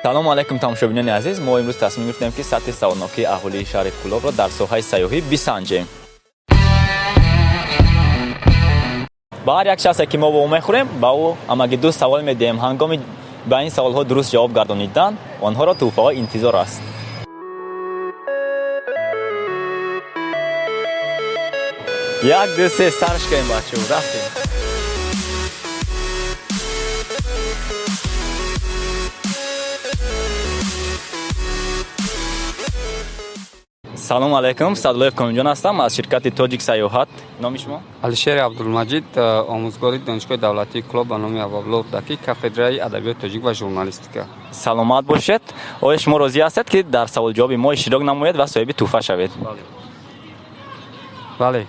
سلام علیکم تماشاچیان عزیز. ما امروز تصمیم گرفتیم که سطح سوالنامه اهالی شهر کلاب را در ساحه سیاحی بسنجیم. با هر یک شخصی که ما با او میخوریم با او امگی دو سوال میدیم. هنگامی به این سوالها درست جواب گردانیدن آنها را تحفه ها انتظار است. یک دو سه سرش کنیم بچه‌ها. رفتیم. سلام علیکم. صدلایف کامیون هستم از شرکت تاجیک سیاحت. نام شما؟ алишер абдулмаҷид, омӯзгори донишгоҳи давлатии клуб ба номи аввало даки кафедраи адабиёти тоҷик ва журналистика. саломат бошед. оя шумо розӣ ҳастед ки дар саволҷавоби мо иштирок намоед ва соҳиби тӯҳфа шавед? бале.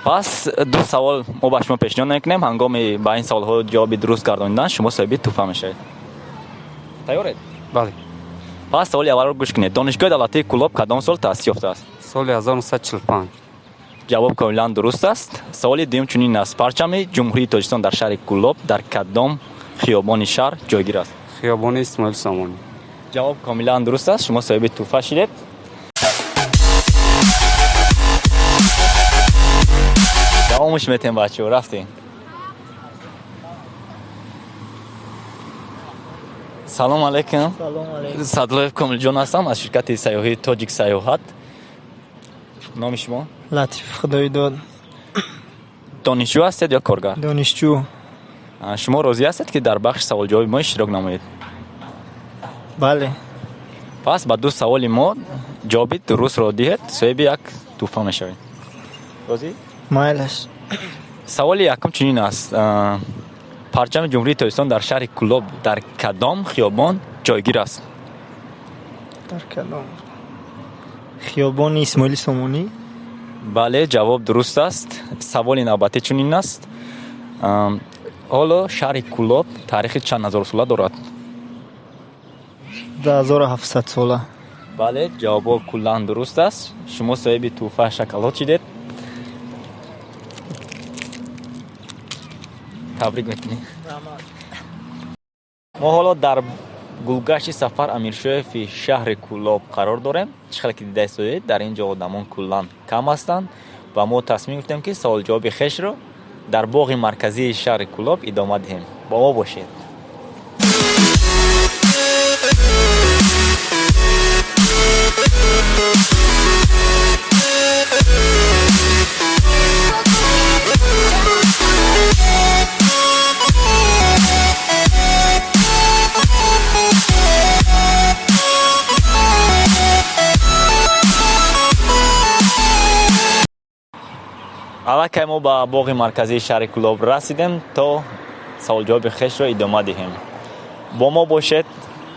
пас ду савол мо ба шумо пешниҳод мекунем. ҳангоми ба ин саволҳо ҷавоби дуруст гардонидан шумо соҳиби тӯҳфа мешавед. тайёред? бале. пас саволи аввалро гӯш кунед. донишгоҳи давлатии клуб кадом сол таъсис ёфтааст? соли 1945. ҷавоб комилан дуруст аст. саволи дуюм чунин аст: парчами ҷумҳурии тоҷикистон дар шаҳри кулоб дар кадом хиёбони шаҳр ҷойгир аст? хиёбони исмоил сомонӣ. ҷавоб комилан дуруст аст. шумо соҳиби тӯҳфа шудед. давомиш метем бачаҳо. рафтем. салом алейкум. садлоев комилҷон ҳастам аз ширкати сайёҳии тоҷик сайёҳат. номи шумо? латиф худоидод. донишҷӯ ҳастед ё коргар? донишҷӯ. шумо розӣ ҳастед ки дар бахши саволҷавоби мо иштирок намоед? бале. пас ба ду саволи мо ҷавоби дурустро диҳед, соҳиби як тӯҳфа мешавед. розӣ? майлаш. саволи якум чунин аст: парчами ҷумҳурии тоҷикистон дар шаҳри кулоб дар кадом хиёбон ҷойгир аст? дар кадом? хиёбони исмоили сомонӣ. бале, ҷавоб дуруст аст. саволи навбатӣ чунин аст: ҳоло шаҳри кулоб таърихи чанд ҳазор сола дорад? 1700 сола. бале, ҷавобо куллан дуруст аст. шумо соҳиби тӯҳфа шоколад шудед. табрик мекунем. мо ҳоло дар гулгашти сафар амиршоеви шаҳри кулоб қарор дорем. чӣ хеле ки дида истоед, дар ин ҷо одамон куллан кам ҳастанд ва мо тасмим гирифтем ки саволҷавоби хешро дар боғи марказии шаҳри кулоб идома диҳем. бо мо бошед. аллакай мо ба боғи марказии шаҳри кулоб расидем то саволҷавоби хешро идома диҳем. бо мо бошед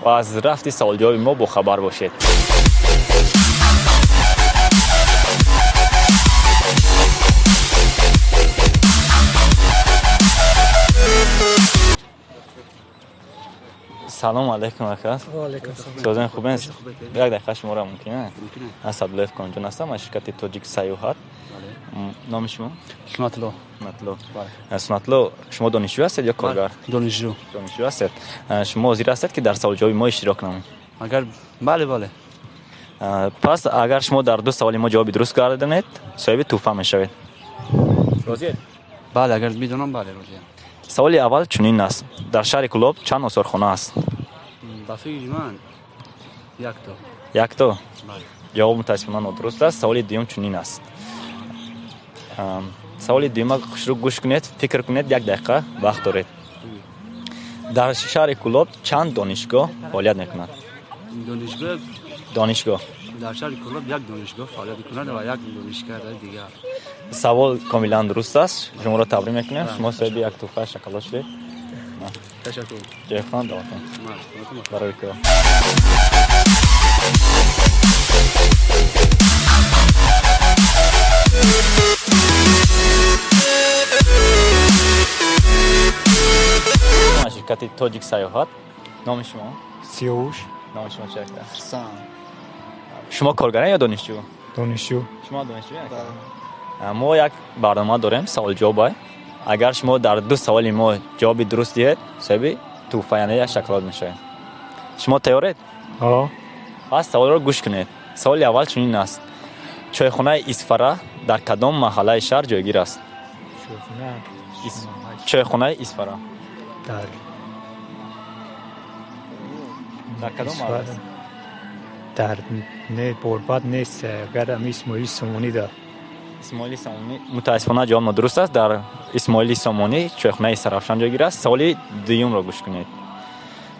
ва аз рафти саволҷавоби мо бохабар бошед. салом алейкум ака. созен хуб аст? як дақиқа шуморо мумкине? аз садлоев комилҷон ҳастам аз ширкати тоҷик сайёҳат. номи шумо? сунатло. сунатло, шумо донишҷӯ ҳастед ё коргар? донишҷӯ. донишҷӯ ҳастед. шумо ҳозир ҳастед ки дар саволҷавоби мо иштирок намоед? агар бале бале. пас агар шумо дар ду саволи мо ҷавоби дуруст гардонед, соҳиби тӯҳфа мешавед. розиед? бале, агар бидонам бале розиям. саволи аввал чунин аст: дар шаҳри кулоб чанд осорхона аст? ба фикри ман якто. якто? бале. ҷавоб мутаассифона нодуруст аст. саволи дуюм чунин аст. саволи дуюма хушрӯ гӯш кунед, фикр кунед, як дақиқа вақт доред. дар шаҳри кулоб чанд донишгоҳ фаъолият мекунад? донишгоҳ дар шаҳри кулоб як донишгоҳ фаъолият мекунад ва як донишгаҳи дигар. савол комилан дуруст аст. шуморо табрик мекунем. шумо соҳиби як тӯҳфа шоколад шудед. ташаккур. ҷойхон давотон. барои кор. ширкати тоҷик сайёҳат. номи шумо? сиёвуш. номи шумо чӣ аст? шумо коргара ё донишҷӯ? донишҷӯ. шумо донишҷӯ? мо як барнома дорем саволҷавоб. агар шумо дар ду саволи мо ҷавоби дуруст диҳед, соҳиби тӯҳфа яъне як шоколад мешавед. شما تیارید؟ آه پس سوال را گوش کنید. سوال اول چنین است: چایخانه ایسفره در کدام محله شهر جایگیر است؟ چایخانه ایسفره در کدام محله است؟ در نه برباد نیست اگر هم اسماعیل سامانی در اسماعیل سامانی متاسفانه جواب نادرست است. در اسماعیل سامانی چایخانه سرافشان جایگیر است. سوال دوم را گوش کنید.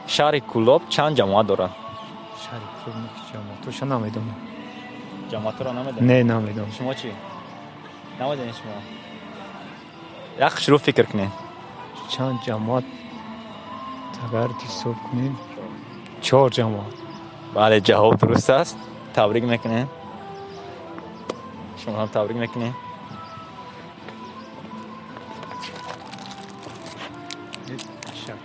شهر کولاب چند جماعت دارد؟ شهر خوب نیست جماعتش نمیدونم. جماعت را نمیدانید؟ نه نمیدونم. شما چی؟ نمیدانید شما؟ یک شروع فکر کنید. چند جماعت اگر حساب کنیم 4 جماعت. بله جواب درست است. تبریک میکنیم. شما هم تبریک میکنیم. تشکر.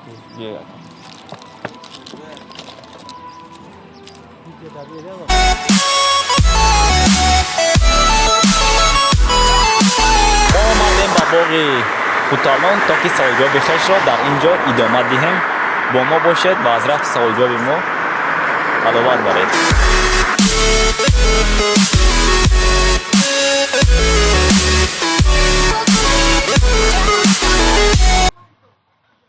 ما آمدیم به باغ خوتالان تا که سوال جواب خویش را در اینجا ادامه دهیم. با ما باشید و از رفت سوال جواب ما علاوت برید.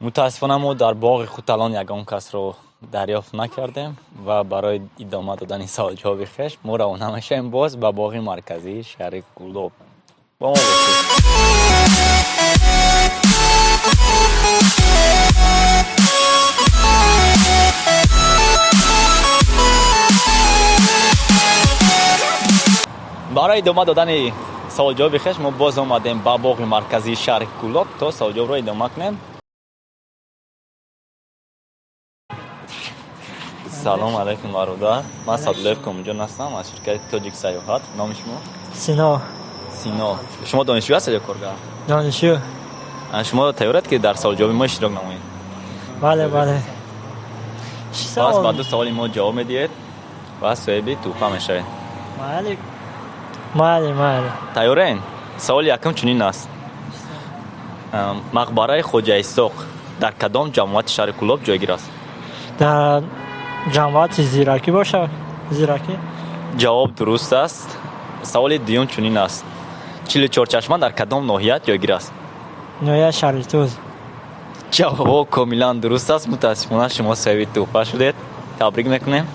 متاسفانه ما در باغ خوتالان یگان کس را دریافت نکردیم و برای ادامه دادن سوال جواب خویش ما روانه میشیم باز به باغ مرکزی شهر کولاب. با ما باشید. برای ادامه دادن سوال جواب خویش ما باز آمدیم به باغ مرکزی شهر کولاب تا سوال جواب را ادامه کنیم. سلام علیکم برادر. من صدلوف کامجان هستم از شرکت تاجیک سیاحت. نام شما؟ سینا. سینا. شما دانشجو هستید یا کارگر؟ دانشجو. شما تیارید که در سوال جواب ما اشتراک نمایید؟ بله بله. پس بعد دو سوال ما جواب میدید و صاحب توفه میشید. بله. تیارین؟ سوال یکم چنین است: مقبره خواجه اسحاق در کدام جماعت شهر کولاب جایگیر است؟ در جماعت زیراکی باشه. زیراکی. جواب درست است. سوال دوم چنین است: 44 چشمه در کدام ناحیه جایگیر است؟ ناحیه شهرتوز. جواب کاملا درست است. متاسفانه شما صاحب توفه شدید. تبریک میکنیم.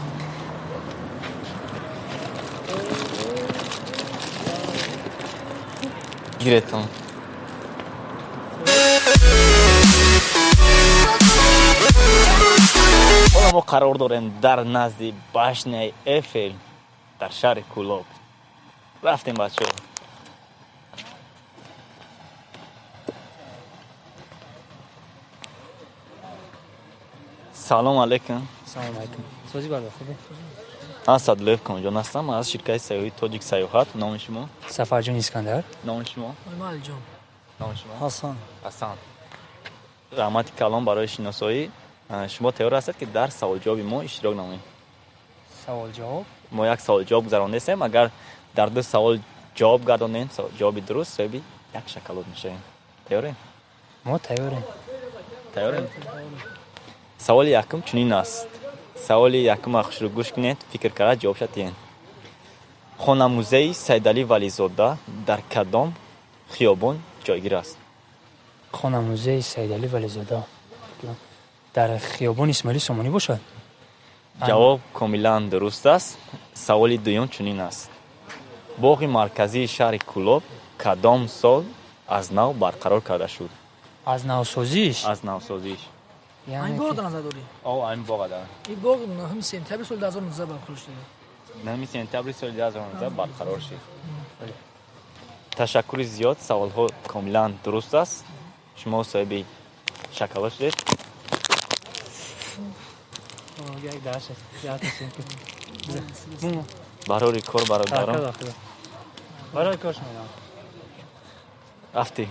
گیرتون. حالا ما قرار داریم در نزد باشنه ایفل در شهر کولاب. رفتیم بچه ها. سلام علیکم. سلام علیکم. سوزی بردار خوبه؟ من صدلوف کامجان هستم از شرکت سیاحتی تاجیک سیاحت. نام شما؟ سفرجان اسکندر. نام شما؟ ایمال جان. نام شما؟ حسن. حسن. رحمت کلام برای شناسایی. شما تیار هستید که در سوال جواب ما اشتراک نمایید؟ سوال جواب. ما یک سوال جواب گذراندیم. اگر در دو سوال جواب گردانید جواب درست صاحب یک شکلات میشیم. تیارین؟ ما تیاریم. تیارین؟ سوال یکم چنین است. سوال یکم اخش رو گوش کنید. فکر کرده جواب شدین. خانه موزه سیدعلی ولیزاده در کدام خیابان جایگیر است؟ خانه موزه سیدعلی ولیزاده در خیابان اسماعیل سامانی باشد. جواب کاملا درست است. سوال دوم چنین است. باغ مرکزی شهر کولاب کدام سال از نو برقرار کرده شد؟ از نوسازیش. از نوسازیش. این باغ در نظر داری؟ این باغ داره. این باغ همین سپتامبر سال 2019 برقرار شده. همین سپتامبر سال 2019 برقرار شد. تشکر زیاد. سوال ها کاملا درست است. شما صاحب شکلات شدید. یک درس برای کار برادران برای کارش میدم. رفتی.